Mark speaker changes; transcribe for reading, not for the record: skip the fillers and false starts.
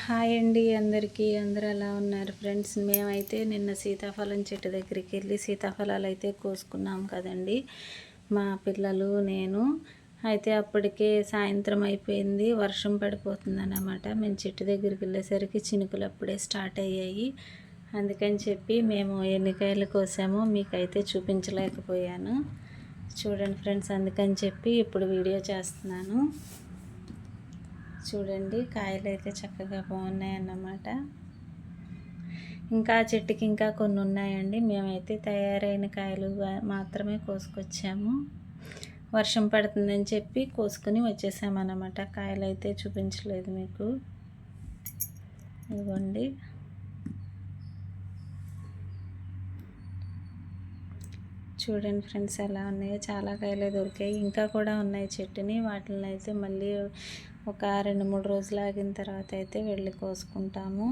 Speaker 1: Hi అండి అందరికీ. అందరూ ఎలా ఉన్నారు ఫ్రెండ్స్? మేమైతే నిన్న సీతాఫలం చెట్టు దగ్గరికి వెళ్ళి సీతాఫలాలు అయితే కోసుకున్నాం కదండి, మా పిల్లలు నేను. అయితే అప్పటికే సాయంత్రం అయిపోయింది, వర్షం పడిపోతుందన్నమాట. మేము చెట్టు దగ్గరికి వెళ్ళేసరికి చినుకులు అప్పుడే స్టార్ట్ అయ్యాయి. అందుకని చెప్పి మేము ఎన్ని కాయలు కోసామో మీకైతే చూపించలేకపోయాను. చూడండి ఫ్రెండ్స్, అందుకని చెప్పి ఇప్పుడు వీడియో చేస్తున్నాను. చూడండి, కాయలు అయితే చక్కగా బాగున్నాయి అన్నమాట. ఇంకా చెట్టుకి ఇంకా కొన్ని ఉన్నాయండి. మేమైతే తయారైన కాయలు మాత్రమే కోసుకొచ్చాము. వర్షం పడుతుందని చెప్పి కోసుకొని వచ్చేసామన్నమాట. కాయలు అయితే చూపించలేదు మీకు. ఇదిగోండి, చూడండి ఫ్రెండ్స్ ఎలా ఉన్నాయో. చాలా కాయలే దొరికాయి, ఇంకా కూడా ఉన్నాయి చెట్టుని. వాటిని అయితే మళ్ళీ ఒక 2-3 రోజులు ఆగిన తర్వాత అయితే వెళ్ళి కోసుకుంటాము.